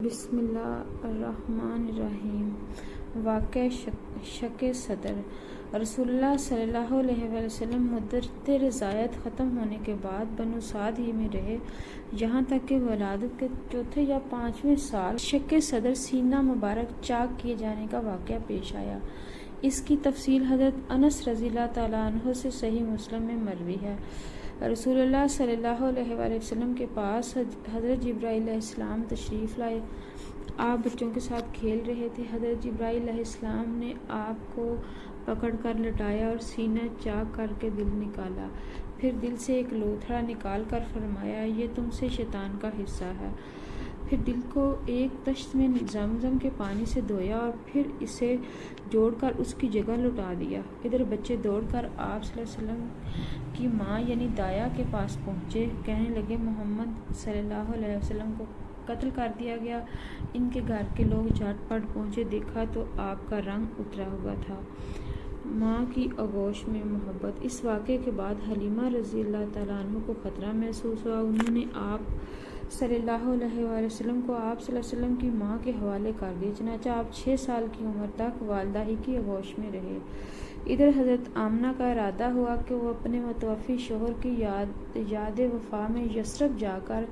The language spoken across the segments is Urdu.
بسم اللہ الرحمن الرحیم۔ واقع شق صدر۔ رسول اللہ صلی اللہ علیہ وسلم مدت رضاعت ختم ہونے کے بعد بنو سعد ہی میں رہے، یہاں تک کہ ولادت کے چوتھے یا پانچویں سال شق صدر سینہ مبارک چاک کیے جانے کا واقعہ پیش آیا۔ اس کی تفصیل حضرت انس رضی اللہ تعالیٰ عنہ سے صحیح مسلم میں مروی ہے۔ رسول اللہ صلی اللہ علیہ وآلہ وسلم کے پاس حضرت جبرائیل علیہ السلام تشریف لائے۔ آپ بچوں کے ساتھ کھیل رہے تھے۔ حضرت جبرائیل علیہ السلام نے آپ کو پکڑ کر لٹایا اور سینہ چاک کر کے دل نکالا، پھر دل سے ایک لوتھڑا نکال کر فرمایا، یہ تم سے شیطان کا حصہ ہے۔ پھر دل کو ایک طشت میں زمزم کے پانی سے دھویا اور پھر اسے جوڑ کر اس کی جگہ لوٹا دیا۔ ادھر بچے دوڑ کر آپ صلی اللہ علیہ وسلم کی ماں یعنی دایا کے پاس پہنچے، کہنے لگے محمد صلی اللہ علیہ وسلم کو قتل کر دیا گیا۔ ان کے گھر کے لوگ جھٹ پٹ پہنچے، دیکھا تو آپ کا رنگ اترا ہوا تھا، ماں کی آغوش میں محبت۔ اس واقعے کے بعد حلیمہ رضی اللہ تعالیٰ عنہ کو خطرہ محسوس ہوا۔ انہوں نے آپ صلی اللہ علیہ وآلہ وسلم کو آپ صلی اللہ علیہ وسلم کی ماں کے حوالے کر دی، چنانچہ آپ 6 سال کی عمر تک والدہ ہی کی آغوش میں رہے۔ ادھر حضرت آمنہ کا ارادہ ہوا کہ وہ اپنے متوفی شوہر کی یاد وفا میں یثرب جا کر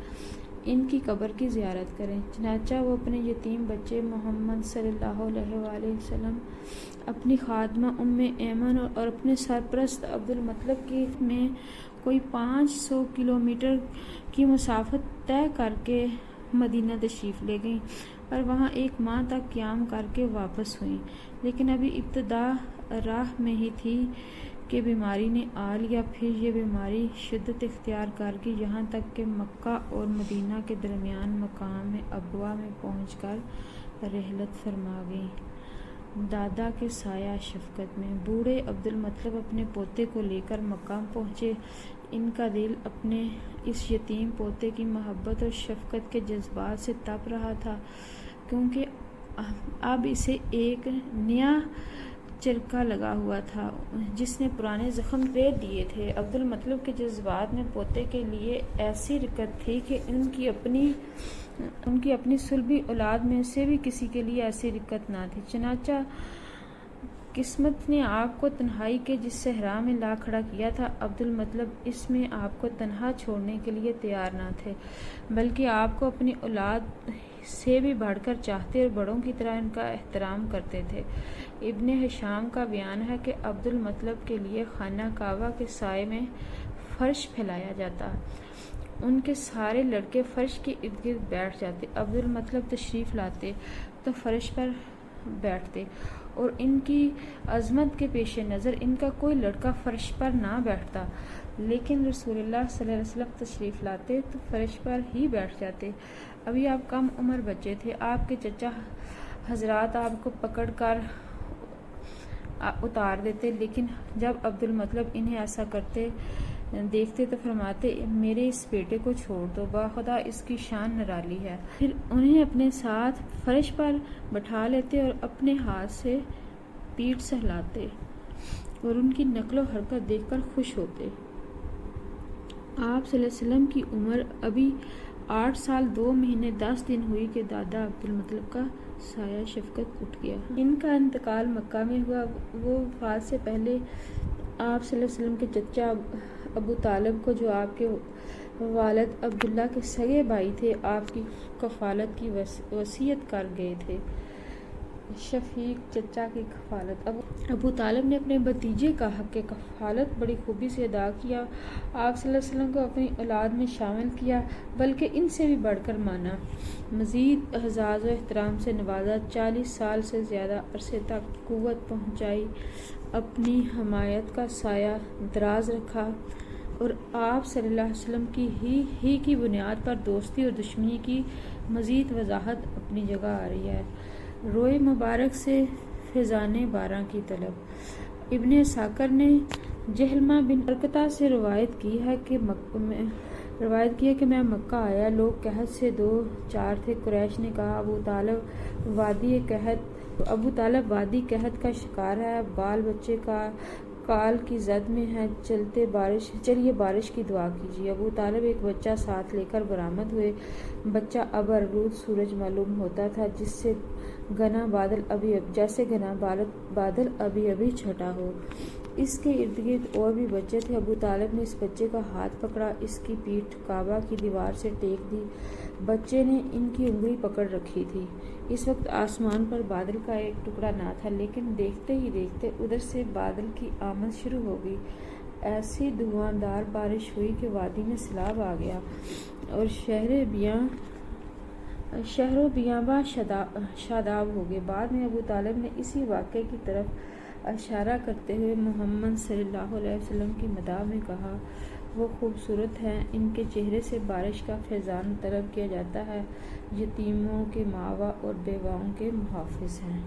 ان کی قبر کی زیارت کریں، چنانچہ وہ اپنے یتیم بچے محمد صلی اللہ علیہ وآلہ وسلم، اپنی خادمہ ام ایمن اور اپنے سرپرست عبدالمطلب کی میں کوئی 500 کلومیٹر کی مسافت طے کر کے مدینہ تشریف لے گئیں اور وہاں 1 ماہ تک قیام کر کے واپس ہوئیں، لیکن ابھی ابتدا راہ میں ہی تھی کہ بیماری نے آ لیا۔ پھر یہ بیماری شدت اختیار کر گئی، یہاں تک کہ مکہ اور مدینہ کے درمیان مقام ابوا میں پہنچ کر رحلت فرما گئیں۔ دادا کے سایہ شفقت میں بوڑھے عبدالمطلب اپنے پوتے کو لے کر مکہ پہنچے۔ ان کا دل اپنے اس یتیم پوتے کی محبت اور شفقت کے جذبات سے تپ رہا تھا، کیونکہ اب اسے ایک نیا چرکا لگا ہوا تھا جس نے پرانے زخم ریت دیے تھے۔ عبدالمطلب کے جذبات میں پوتے کے لیے ایسی رقت تھی کہ ان کی اپنی صلبی اولاد میں سے بھی کسی کے لیے ایسی رقت نہ تھی۔ چنانچہ قسمت نے آپ کو تنہائی کے جس صحرا میں لا کھڑا کیا تھا، عبدالمطلب اس میں آپ کو تنہا چھوڑنے کے لیے تیار نہ تھے، بلکہ آپ کو اپنی اولاد سے بھی بڑھ کر چاہتے اور بڑوں کی طرح ان کا احترام کرتے تھے۔ ابن ہشام کا بیان ہے کہ عبدالمطلب کے لیے خانہ کعبہ کے سائے میں فرش پھیلایا جاتا، ان کے سارے لڑکے فرش کے ارد گرد بیٹھ جاتے، عبدالمطلب تشریف لاتے تو فرش پر بیٹھتے، اور ان کی عظمت کے پیش نظر ان کا کوئی لڑکا فرش پر نہ بیٹھتا، لیکن رسول اللہ صلی اللہ علیہ وسلم تشریف لاتے تو فرش پر ہی بیٹھ جاتے۔ ابھی آپ کم عمر بچے تھے، آپ کے چچا حضرات آپ کو پکڑ کر اتار دیتے، لیکن جب عبدالمطلب انہیں ایسا کرتے دیکھتے تو فرماتے، میرے اس بیٹے کو چھوڑ دو، باخدا اس کی شان نرالی ہے۔ پھر انہیں اپنے ساتھ فرش پر بٹھا لیتے اور اپنے ہاتھ سے پیٹھ سہلاتے اور ان کی نقل و حرکت دیکھ کر خوش ہوتے۔ آپ صلی اللہ علیہ وسلم کی عمر ابھی 8 سال 2 مہینے 10 دن ہوئی کہ دادا عبدالمطلب کا سایہ شفقت اٹھ گیا۔ ان کا انتقال مکہ میں ہوا۔ وہ وفات سے پہلے آپ صلی اللہ علیہ وسلم کے چچا ابو طالب کو، جو آپ کے والد عبداللہ کے سگے بھائی تھے، آپ کی کفالت کی وصیت کر گئے تھے۔ شفیق چچا کی کفالت۔ ابو طالب نے اپنے بھتیجے کا حق کفالت بڑی خوبی سے ادا کیا، آپ صلی اللہ علیہ وسلم کو اپنی اولاد میں شامل کیا، بلکہ ان سے بھی بڑھ کر مانا، مزید اعزاز و احترام سے نوازا، 40 سال سے زیادہ عرصے تک قوت پہنچائی، اپنی حمایت کا سایہ دراز رکھا، اور آپ صلی اللہ علیہ وسلم کی کی بنیاد پر دوستی اور دشمنی کی مزید وضاحت اپنی جگہ آ رہی ہے۔ روئے مبارک سے فیضان باراں کی طلب۔ ابن اسحاق نے جہلمہ بن ارقطہ سے روایت کی ہے کہ میں مکہ آیا، لوگ قحط سے 2-4 تھے۔ قریش نے کہا، ابو طالب وادی قحط کا شکار ہے، بال بچے کا کال کی زد میں ہے، چلیے بارش کی دعا کیجیے۔ ابو طالب ایک بچہ ساتھ لے کر برآمد ہوئے۔ بچہ ابرآلود سورج معلوم ہوتا تھا، جیسے گھنا بادل ابھی ابھی چھٹا ہو۔ اس کے ارد گرد اور بھی بچے تھے۔ ابو طالب نے اس بچے کا ہاتھ پکڑا، اس کی پیٹھ کعبہ کی دیوار سے ٹیک دی۔ بچے نے ان کی انگلی پکڑ رکھی تھی۔ اس وقت آسمان پر بادل کا ایک ٹکڑا نہ تھا، لیکن دیکھتے ہی دیکھتے ادھر سے بادل کی آمد شروع ہو گئی۔ ایسی دھواں دار بارش ہوئی کہ وادی میں سیلاب آ گیا اور شہر و بیاباں شاداب ہو گئے۔ بعد میں ابو طالب نے اسی واقعے کی طرف اشارہ کرتے ہوئے محمد صلی اللہ علیہ وسلم کی مداح میں کہا، وہ خوبصورت ہیں، ان کے چہرے سے بارش کا فیضان طلب کیا جاتا ہے، یتیموں کے ماوا اور بیواؤں کے محافظ ہیں۔